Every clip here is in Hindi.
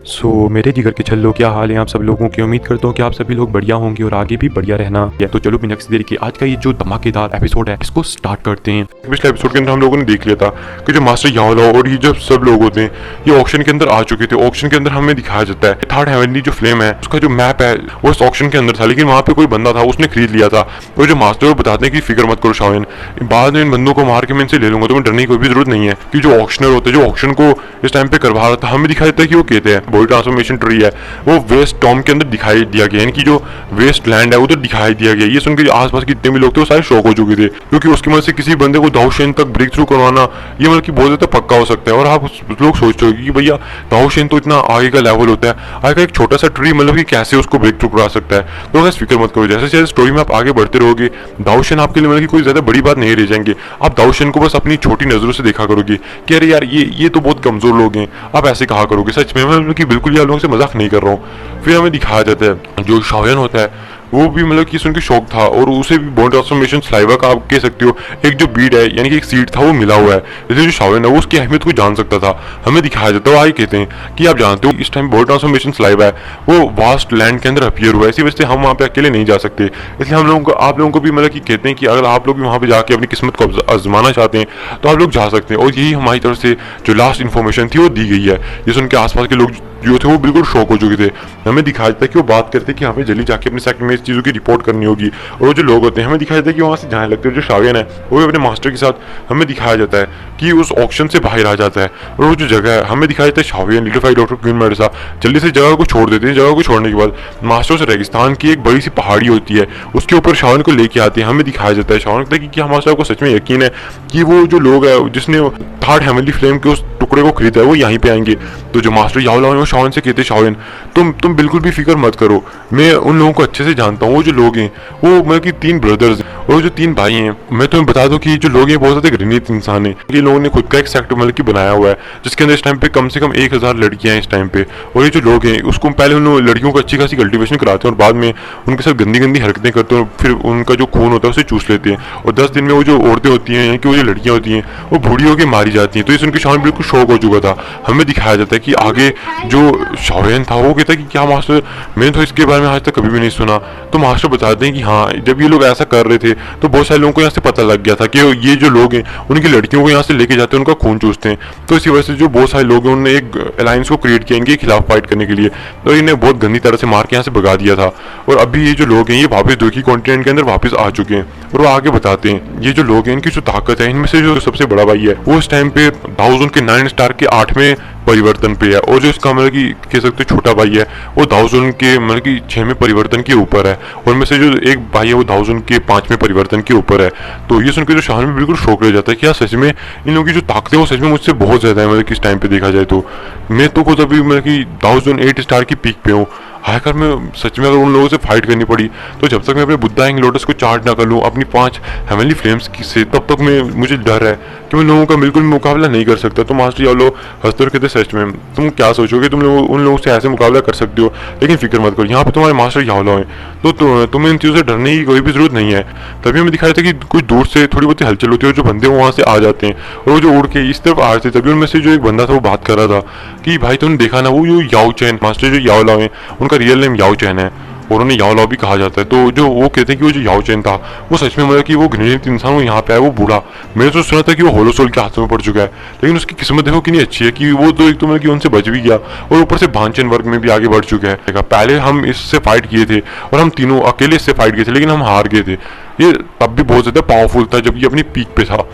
मेरे जिगर के छल्लों, क्या हाल है आप सब लोगों की। उम्मीद करता हूँ कि आप सभी लोग बढ़िया होंगे और आगे भी बढ़िया रहना है। तो चलो बिना किसी देरी के आज का ये जो धमाकेदार एपिसोड है इसको स्टार्ट करते हैं। पिछले एपिसोड के अंदर हम लोगों ने देख लिया था कि जो मास्टर याओ और ये जो सब लोग होते हैं ये ऑक्शन के अंदर आ चुके थे। ऑक्शन के अंदर हमें दिखाया जाता है थर्ड हेवनली जो फ्लेम है उसका जो मैप है वो इस ऑक्शन के अंदर था, लेकिन वहाँ पे कोई बंदा था उसने खरीद लिया था। और जो मास्टर वो बताते हैं कि फिक्र मत करो शाओन, बाद में इन बंदों को मार के मैं इनसे ले लूंगा, तुम्हें डरने की कोई भी जरूरत नहीं है। कि जो ऑक्शनर होते हैं जो ऑक्शन को इस टाइम पे करवा रहा था हमें दिखाया जाता है कि वो कहते हैं बॉडी ट्रांसफॉर्मेशन ट्री है वो वेस्ट टॉम के अंदर दिखाई दिया गया, यानी कि जो वेस्ट लैंड है उधर दिखाई दिया गया। ये सुन के आसपास के जितने भी लोग थे वो सारे शॉक हो चुके थे, क्योंकि उसकी मदद से किसी बंदे को दाऊशेन तक ब्रेक थ्रू करवाना ये मतलब कि बहुत ज्यादा पक्का हो सकता है। और आप लोग सोचते हो कि भैया दाऊशेन तो इतना आगे का लेवल होता है, आगे का एक छोटा सा ट्री मतलब कि कैसे उसको ब्रेक थ्रू करा सकता है। तो बस फिक्र मत करो, जैसे जैसे स्टोरी में आप आगे बढ़ते रहोगे दाऊशेन आपके लिए मतलब कि कोई ज्यादा बड़ी बात नहीं रह जाएंगे। आप दाऊशेन को बस अपनी छोटी नजरों से देखा करोगे कि अरे यार ये तो बहुत कमजोर लोग हैं, आप ऐसे कहा करोगे। सच में मतलब कि बिल्कुल यार लोगों से मजाक नहीं कर रहा हूँ। फिर हमें दिखाया जाता है जो शाओन होता है वो भी मतलब कि सुन के शौक था और उसे भी बॉडी ट्रांसफॉर्मेशन स्लाइवा का आप कह सकते हो एक जो बीड है यानी कि एक सीड था वो मिला हुआ है, इसलिए जो शाओन है वो उसकी अहमियत को जान सकता था। हमें दिखाया जाता है वो आगे कहते हैं कि आप जानते हो इस टाइम बॉडी ट्रांसफॉर्मेशन स्लाइवा है वो वास्ट लैंड के अंदर अपीयर हुआ है, इसी वजह से हम वहाँ पे अकेले नहीं जा सकते। इसलिए हम लोगों को आप लोगों को भी मतलब कि कहते हैं कि अगर आप लोग भी वहाँ पे जाके अपनी किस्मत को आजमाना चाहते हैं तो आप लोग जा सकते हैं। और यही हमारी तरफ से जो लास्ट इन्फॉर्मेशन थी वो दी गई है, जिस उनके आसपास के लोग जो थे वो बिल्कुल शौक हो चुके थे। हमें दिखाया जाता है कि वो बात करते हैं कि हमें जल्दी जाके अपने सेक्टर में इस चीज़ों की रिपोर्ट करनी होगी। और वो जो लोग होते हैं हमें दिखाया जाता है कि वहाँ से जाने लगते हैं। जो शाओन है वो भी अपने मास्टर के साथ हमें दिखाया जाता है कि उस ऑक्शन से बाहर आ जाता है। और वो जो जगह है हमें दिखाया जाता है शाओन लिटिफाइड डॉक्टर क्वीन मेडुसा जल्दी से जगह को छोड़ देते हैं। जगह को छोड़ने के बाद मास्टर से रेगिस्तान की एक बड़ी सी पहाड़ी होती है उसके ऊपर शाओन को लेके आते हैं। हमें दिखाया जाता है शाओन कि क्या मास्टर को सच में यकीन है कि वो जो लोग है जिसने थर्ड हेवनली फ्लेम के उस टुकड़े को खरीदा है वो यहीं पे आएंगे। तो जो मास्टर याओ वो शाओन से कहते शाओन तुम बिल्कुल भी फिक्र मत करो, मैं उन लोगों को अच्छे से जानता हूँ। वो जो लोग हैं वो मतलब कि 3 ब्रदर्स हैं और जो 3 भाई हैं। मैं तुम्हें बता दूं कि जो लोग हैं बहुत ज्यादा घृणित इंसान है। ये लोगों ने खुद का एक सेक्टर मतलब कि बनाया हुआ है जिसके अंदर इस टाइम पे कम से कम 1000 लड़कियां हैं इस टाइम पे। और ये जो लोग हैं उसको पहले उन लड़कियों को अच्छी खासी कल्टिवेशन कराते हैं और बाद में उनके साथ गंदी गंदी हरकतें करते हैं और फिर उनका जो खून होता है उसे चूस लेते हैं। और 10 दिन में वो जो औरतें होती हैं यानी कि वो जो लड़कियां होती हैं वो बूढ़ी होकर मारी जाती हैं। तो इस उनके शाओन बिल्कुल शौक हो चुका था। हमें दिखाया जाता है कि आगे जो शाओन था वो कहता है कि क्या मास्टर मैंने तो इसके बारे में आज तक कभी भी नहीं सुना। तो मास्टर बताते हैं कि हाँ जब ये लोग ऐसा कर रहे थे तो बहुत सारे लोगों को यहाँ से पता लग गया था कि ये जो लोग हैं उनकी लड़कियों को यहाँ से लेके जाते हैं उनका खून चूसते हैं। तो इसी वजह से जो बहुत सारे लोग हैं उन्होंने एक अलायंस को क्रिएट किया इनके खिलाफ फाइट करने के लिए। तो इन्हें बहुत गंदी तरह से मार के यहाँ से भगा दिया था। और अभी ये जो लोग हैं ये वापस दूसरी कॉन्टिनेंट के अंदर वापस आ चुके हैं। और वो आगे बताते हैं ये जो लोग हैं इनकी जो ताकत है इनमें से जो सबसे बड़ा भाई है वो इस टाइम पे दाऊजन के 9 स्टार के 8वें परिवर्तन पे है। और जो इसका मतलब कि कह सकते छोटा भाई है वो दाऊजन के मतलब कि 6वें परिवर्तन के ऊपर है। और में से जो एक भाई है वो दाऊजन के 5वें परिवर्तन के ऊपर है। तो ये सुनकर जो शाओन में बिल्कुल शौक रह जाता है कि यार सच में इन लोगों की जो ताकत है वो सच में मुझसे बहुत ज्यादा है। मतलब कि इस टाइम पे देखा जाए तो मैं तो खुद अभी मतलब कि दाऊजन 8 स्टार की पीक पे हूँ। आखिर मैं सच में अगर उन लोगों से फाइट करनी पड़ी तो जब तक मैं अपने बुद्धा एंग लोटस को चार्ज ना कर लूँ अपनी 5 हेवनली फ्लेम्स से तब तक मुझे डर है कि मैं लोगों का बिल्कुल मुकाबला नहीं कर सकता। तो मास्टर याओ हंसते और कहते सच में तुम क्या सोचोगे तुम लोग उन लोगों से ऐसे मुकाबला कर सकते हो, लेकिन फिक्र मत करो यहाँ पे तुम्हारे मास्टर याओ हैं तो तुम्हें इन चीज़ों से डरने की कोई भी जरूरत नहीं है। तभी हमें दिखाया था कि कुछ दूर से थोड़ी बहुत हलचल होती है और जो बंदे वहाँ से आ जाते हैं और वो जो उड़ के इस तरफ आ रहे थे। तभी उनमें से जो एक बंदा था वो बात कर रहा था कि भाई तुमने देखा ना वो याओ चैन मास्टर जो याओ है उनका रियल नेम याओ चैन है और उन्हें याओ भी कहा जाता है। तो जो वो कहते हैं कि वो जो याओ चैन था वो सच में मतलब कि वो घृणित इंसान वो यहाँ पे है वो बूढ़ा। मैंने तो सुना था कि वो होलो सोल के हाथों में पड़ चुका है, लेकिन उसकी किस्मत देखो कितनी अच्छी है कि वो तो एक तो मतलब कि उनसे बच भी गया और ऊपर से भांचन वर्ग में भी आगे बढ़ चुका है। पहले हम इससे फाइट किए थे और हम तीनों अकेले इससे फाइट किए थे लेकिन हम हार गए थे। ये तब भी बहुत ज़्यादा पावरफुल था जब ये अपनी पीक पे था।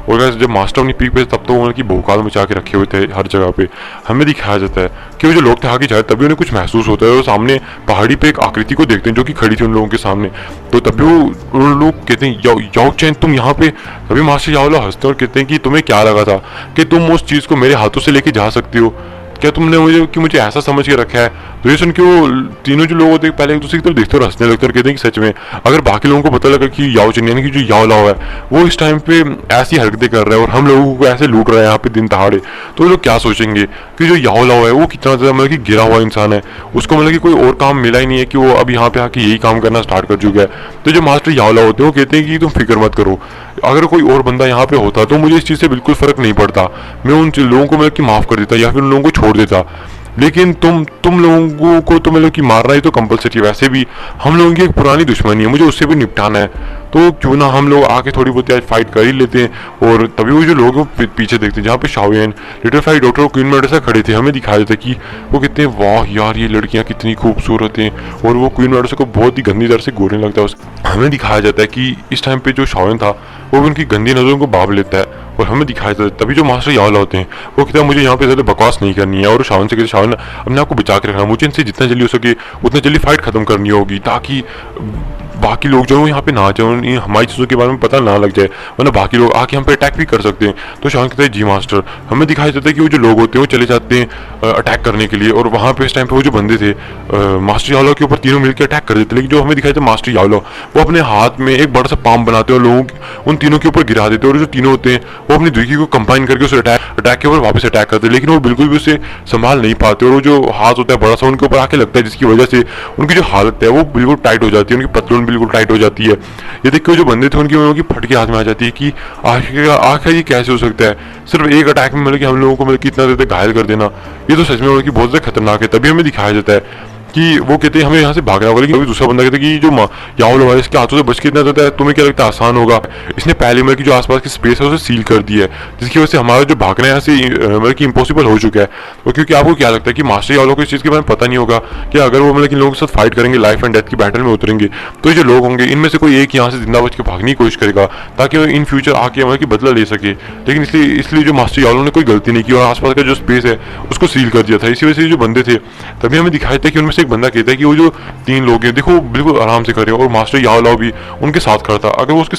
और जब मास्टर अपनी पीक पे तब तो उनकी भोकाल मचा के रखे हुए थे हर जगह पे। हमें दिखाया जाता है कि वो जो लोग थे आगे जाए तभी उन्हें कुछ महसूस होता है और सामने पहाड़ी पे एक आकृति को देखते हैं जो कि खड़ी थी उन लोगों के सामने। तो तभी वो उन लोग कहते हैं याओ चैन तुम यहाँ पे। तभी मास्टर याओ हंसते हैं और कहते हैं कि तुम्हें क्या लगा था कि तुम उस चीज़ को मेरे हाथों से लेके जा सकते हो, क्या तुमने मुझे ऐसा समझ के रखा है। तो ये सुन के वो तीनों जो लोग होते हैं पहले एक दूसरे की तरफ देखते और हंसने लगते और कहते हैं कि सच में अगर बाकी लोगों को पता लगा कि याओ चैन यानी कि जो याओ है वो इस टाइम पे ऐसी हरकतें कर रहा है और हम लोगों को ऐसे लूट रहा है यहाँ पे दिन दहाड़े, तो लोग क्या सोचेंगे कि जो याओ है वो कितना ज़्यादा मतलब कि गिरा हुआ इंसान है। उसको मतलब कि कोई और काम मिला ही नहीं है कि वो अब यहाँ पे आके यही काम करना स्टार्ट कर चुका है। तो जो मास्टर याओ होते हैं वो कहते हैं कि तुम फिक्र मत करो, अगर कोई और बंदा यहाँ पे होता तो मुझे इस चीज़ से बिल्कुल फर्क नहीं पड़ता, मैं उन लोगों को मतलब कि माफ़ कर देता या फिर उन लोगों को छोड़ देता। लेकिन तुम लोगों को तो मतलब कि मारना ही तो कंपलसरी है। वैसे भी हम लोगों की एक पुरानी दुश्मनी है, मुझे उससे भी निपटाना है, तो क्यों ना हम लोग आके थोड़ी बहुत आज फाइट कर ही लेते हैं। और तभी वो जो लोग हैं वो पीछे देखते हैं, जहाँ पे शाओयन, लिटिल फाई डॉक्टर और क्वीन मेडुसा खड़े थे, हमें दिखाया जाता है कि वो कितने वाह यार ये लड़कियाँ कितनी खूबसूरत हैं, और वो क्वीन मेडुसा को बहुत ही गंदी तरह से गोरने लगता है। हमें दिखाया जाता है कि इस टाइम पे जो शाओयन था वो भी उनकी गंदी नजरों को बाब लेता है, और हमें दिखाया जाता है तभी जो मास्टर यावला होते हैं वो कहते हैं मुझे यहाँ पे ज़्यादा बकवास नहीं करनी है, और शाओन से कहते शाओन अपने आप को बचा के रखना, मुझे इनसे जितना जल्दी हो सके उतना जल्दी फाइट खत्म करनी होगी, ताकि बाकी लोग जो यहाँ पे ना जाए, हमारी चीज़ों के बारे में पता ना लग जाए, वरना बाकी लोग आके हम पे अटैक भी कर सकते हैं। तो शान कहता है जी मास्टर। हमें दिखाया जाता है कि वो जो लोग होते हैं वो चले जाते हैं अटैक करने के लिए, और वहाँ पे इस टाइम पे वो जो बंदे थे मास्टर यावला के ऊपर तीनों मिलकर अटैक कर देते, लेकिन जो हमें दिखाया था मास्टर यावला वो अपने हाथ में एक बड़ा सा पाम बनाते हैं और लोगों उन तीनों के ऊपर गिरा देते हैं, और जो तीनों होते हैं वो अपनी दुखी को कंबाइन करके उस अटैक के ऊपर वापस अटैक करते हैं, लेकिन वो बिल्कुल भी उसे संभाल नहीं पाते, और वो जो हाथ होता है बड़ा सा उनके ऊपर आके लगता है, जिसकी वजह से उनकी जो हालत है वो बिल्कुल टाइट हो जाती है, उनकी पतलून बिल्कुल टाइट हो जाती है। ये देख के जो बंदे थे उनकी फट के हाथ में आ जाती है कि आखिर ये कैसे हो सकता है, सिर्फ एक अटैक में मतलब कि हम लोगों को मतलब कि इतना देर घायल कर देना, ये तो सच में मतलब कि बहुत ज़्यादा खतरनाक है। तभी हमें दिखाया जाता है कि वो कहते हैं हमें यहाँ से भागना होगा, लेकिन अभी दूसरा बंदा कहता है कि जो यावल है इसके हाथों से बच के इतना देता है, तुम्हें क्या लगता है आसान होगा, इसने पहले मतलब कि जो आसपास की स्पेस है उसे सील कर दी है, जिसकी वजह से हमारा जो भागना है यहाँ से मतलब कि इम्पॉसिबल हो चुका है। और क्योंकि आपको क्या लगता है कि मास्टर यावल को इस चीज़ के बारे में पता नहीं होगा कि अगर वो मतलब कि लोगों के साथ फाइट करेंगे, लाइफ एंड डेथ की बैटल में उतरेंगे, तो ये जो लोग होंगे इनमें से कोई एक यहाँ से जिंदा बच के भागने की कोशिश करेगा, ताकि वो इन फ्यूचर आके मतलब कि बदला ले सके। लेकिन इसलिए जो मास्टर यावल ने कोई गलती नहीं की और आसपास का जो स्पेस है उसको सील कर दिया था। इसी वजह से जो बंदे थे, तभी हमें दिखाया था कि उनमें से एक बंदा कहता है कि वो जो तीन लोग हैं देखो बिल्कुल आराम से कर रहे हो, और मास्टर यावला भी उनके साथ खड़ा था, अगर वो उसके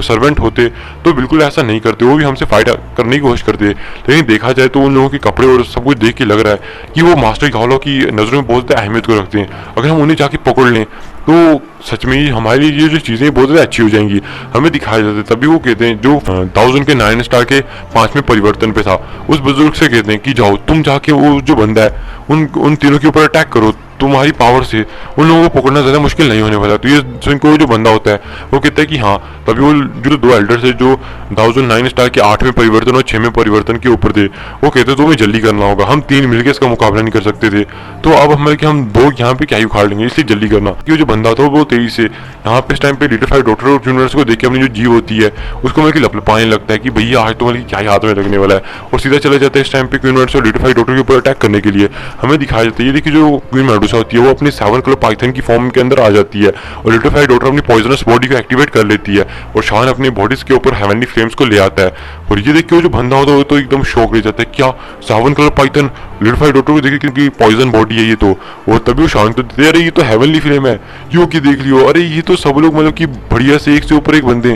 सर्वेंट होते तो बिल्कुल ऐसा नहीं करते, वो भी हमसे फाइट करने की कोशिश करते। लेकिन देखा जाए तो उन लोगों के कपड़े और सब कुछ देख के लग रहा है कि वो मास्टर यावला की नज़रों में बहुत ज़्यादा अहमियत को रखते हैं। अगर हम उन्हें जाके पकड़ लें तो सच में ही हमारे लिए ये जो चीज़ें बहुत ज़्यादा अच्छी हो जाएंगी, हमें दिखाया जाता है। तभी वो कहते हैं जो 1000 के 9 स्टार के 5वें परिवर्तन पे था, उस बुजुर्ग से कहते हैं कि जाओ तुम जाके वो जो बंदा है उन तीनों के ऊपर अटैक करो, तुम्हारी पावर से उन लोगों को पकड़ना ज़्यादा मुश्किल नहीं होने वाला। तो ये सुन को जो बंदा होता है वो कहता है कि हाँ। तभी वो जो दो एल्डर्स है जो 1009 स्टार के 8वें परिवर्तन और 6वें परिवर्तन के ऊपर थे, वो कहते तुम्हें जल्दी करना होगा, हम तीन मिलकर इसका मुकाबला नहीं कर सकते थे, तो अब हम दो यहाँ पे क्या ही उखाड़ लेंगे, इसलिए जल्दी करना। कि जो बंदा था वो तेजी से यहाँ पे इस टाइम पे लिटिल फाई डॉक्टर और यूनिवर्स को देख के अपनी जो जीव होती है उसको मतलब कि लपलपाने लगता है कि भैया आज तो मतलब क्या ही हाथ में लगने वाला है, और सीधा चला जाता है इस टाइम पे यूनिवर्स और लिटिल फाई डॉक्टर के ऊपर अटैक करने के लिए। हमें दिखाया जाता है ये देखिए जो क्वीन मेडुसा होती है वो अपनी 7 कलर पाइथन की फॉर्म के अंदर आ जाती है, और लिटिल फाई डॉक्टर अपनी पॉइजनस बॉडी को एक्टिवेट कर लेती है, और शान अपनी बॉडीज के ऊपर हेवनली फ्लेम्स को ले आता है। और ये देख के वो जो बंदा होता है वो तो एकदम शॉक रह जाता है, क्या 7 कलर पाइथन लिटिल फाई डॉक्टर को देखिए क्योंकि पॉइजन बॉडी है ये तो। और तभी वो शान तो देते अरे ये तो हेवनली फ्लेम है, क्यों कि देख लियो, अरे ये तो सब लोग मतलब कि बढ़िया से एक से ऊपर एक बंदे।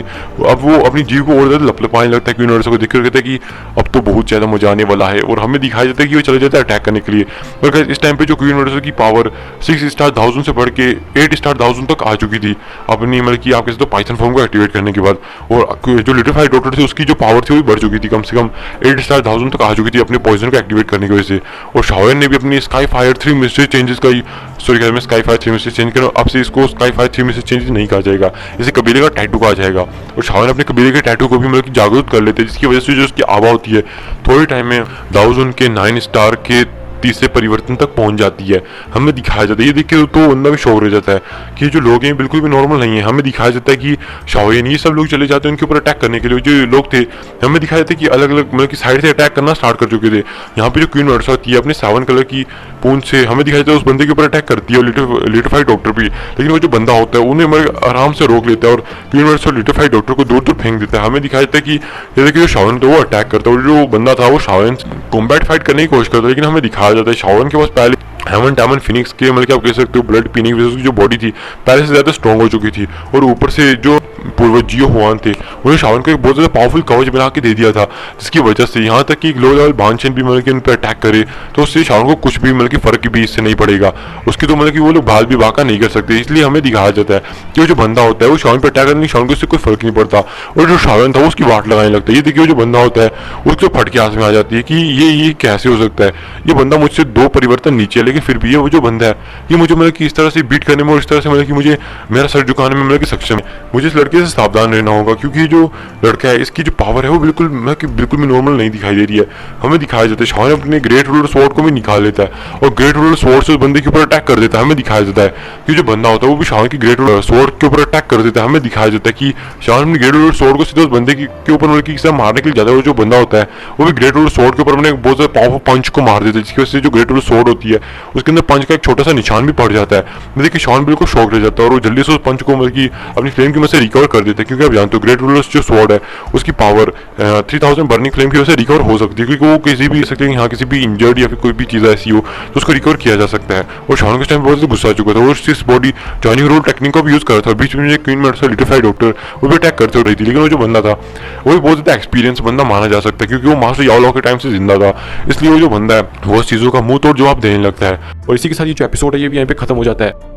अब वो अपनी जीव को और ज्यादा लपलपाने लगता है, यूनिवर्स को देखकर कहता है कि अब तो बहुत ज्यादा मजा आने वाला है। और हमें दिखाया जाता है कि वो चला जाता है अटैक करने के लिए, पर इस टाइम पे जो यूनिवर्स की पावर 6 स्टार 1000 से बढ़ के 8 स्टार 1000 तक आ चुकी थी अपनी मतलब कि आप तो पाइथन फॉर्म को एक्टिवेट करने के बाद। और जो लिटिल फाई डॉक्टर थे उसकी जो पावर थी वो बढ़ चुकी थी, कम से कम 8 स्टार 1000 तक आ चुकी थी अपने पॉइजन को एक्टिवेट करने की वजह से। और शाओयन ने भी अपनी स्काई फायर 3 मिस्ट्री चेंजेस का sorry sky fire 3 mystery change कर, अब से इसको स्काई फायर 3 मिस्ट्री चेंज नहीं कहा जाएगा, इसे कबीले का टैटू कहा जाएगा। और शाओयन अपने कबीले के टैटू को भी मतलब कि जागरूक कर लेते हैं, जिसकी वजह से जो उसकी आवा होती है थोड़े टाइम में 1000 के 9 स्टार के तीसरे परिवर्तन तक पहुंच जाती है। हमें दिखाया जाता है ये देख के तो बंदा भी शौक रह जाता है कि जो लोग हैं बिल्कुल भी नॉर्मल नहीं है। हमें दिखाया जाता है कि शाओयन ये सब लोग चले जाते हैं उनके ऊपर अटैक करने के लिए, जो लोग थे हमें दिखाया जाता है कि अलग अलग मतलब कि साइड से अटैक करना स्टार्ट कर चुके थे। यहाँ पे जो क्वीन मेडुसा होती है अपने 7 कलर की पूंछ से हमें दिखाया जाता है उस बंदे के ऊपर अटैक करती है, और लिटिल फाई डॉक्टर भी, लेकिन वो जो बंदा होता है उन्हें आराम से रोक लेता है और क्वीन मेडुसा और लिटिल फाई डॉक्टर को दूर दूर फेंक देता है। हमें दिखाया जाता है कि ये देखिए जो शाओयन था वो अटैक करता है, और जो बंदा था वो शाओयन कॉम्बैट फाइट करने की कोशिश करता है, लेकिन हमें दिखाया जाता है शाओयन के पास पहले हेवन टामन फिनिक्स के मतलब कि आप कह सकते हो ब्लड पीने की वजह से जो बॉडी थी पहले से ज़्यादा स्ट्रॉन्ग हो चुकी थी, और ऊपर से जो पूर्वज जियो हुआन थे उन्हें शाओयन को एक बहुत ज़्यादा पावरफुल कवच बना के दे दिया था, जिसकी वजह से यहाँ तक कि एक लो लेवल बानचेन भी मतलब कि उन पर अटैक करे तो उससे शाओयन को कुछ भी मतलब कि फर्क भी इससे नहीं पड़ेगा, उसकी तो मतलब कि वो लोग भाल भी बाका नहीं कर सकते। इसलिए हमें दिखाया जाता है कि वो जो बंदा होता है वो शाओयन पर अटैक करने शाओयन को इससे कोई फर्क नहीं पड़ता, और जो शाओयन था वो उसकी वाट लगाने लगता है। ये देखिए जो बंदा होता है उसको फट के आस में आ जाती है कि ये कैसे हो सकता है, ये बंदा मुझसे 2 परिवर्तन नीचे है, लेकिन फिर भी ये वो जो बंदा है ये मुझे मतलब कि इस तरह से बीट करने में और इस तरह से मतलब कि मुझे मेरा सर झुकाने में मतलब कि सक्षम है। मुझे इस लड़के तरीके से सावधान रहना होगा, क्योंकि ये जो लड़का है इसकी जो पावर है वो बिल्कुल भी नॉर्मल नहीं दिखाई दे रही है। हमें दिखाया जाता है शॉन अपने ग्रेट रूलर स्वॉर्ड को भी निकाल लेता है और ग्रेट रूलर स्वॉर्ड से उस बंदे के ऊपर अटैक कर देता है। हमें दिखाया जाता है कि जो बंदा होता है वो भी शॉन की ग्रेट रूलर स्वॉर्ड के ऊपर अटैक कर देता है। हमें दिखाया जाता है कि शॉन अपने ग्रेट रूलर स्वॉर्ड को सीधे उस बंदे के ऊपर मतलब कि मारने के लिए जाता है। वो जो बंदा होता है वो भी ग्रेट रूलर स्वॉर्ड के ऊपर अपने बहुत ज्यादा पावरफुल पंच को मार देता है, जिसकी वजह से जो ग्रेट रूलर स्वॉर्ड होती है उसके अंदर पंच का एक छोटा सा निशान भी पड़ जाता है। मतलब कि शॉन बिल्कुल शॉक रह जाता है और वो जल्दी से उस पंच को मतलब कि अपनी फ्लेम की मदद से रिकवर कर देते हैं, क्योंकि आप जानते हो ग्रेट रूलर जो स्वॉर्ड है उसकी पावर 3000 बर्निंग फ्लेम की वजह से रिकवर हो सकती है, क्योंकि वो किसी भी सकते हैं यहाँ किसी भी इंजर्ड या फिर कोई भी चीज़ ऐसी हो तो उसको रिकवर किया जा सकता है। और शॉन के टाइम बहुत ज़्यादा गुस्सा आ चुका था, वो इस बॉडी जॉइनिंग रोल टेक्निक का भी यूज़ कर रहा था। बीच में क्वीन मेडसा लिटिफाइड डॉक्टर वो भी अटैक करते हो रही थी, लेकिन वो जो बंदा था वो भी बहुत ज़्यादा एक्सपीरियंस बंदा माना जा सकता है, क्योंकि वो मास्टर याओ के टाइम से जिंदा था। इसलिए वो जो बंदा है वो चीज़ों का मुंह तोड़ जवाब देने लगता है। और इसी के साथ ये जो एपिसोड है ये भी यहाँ पे खत्म हो जाता है।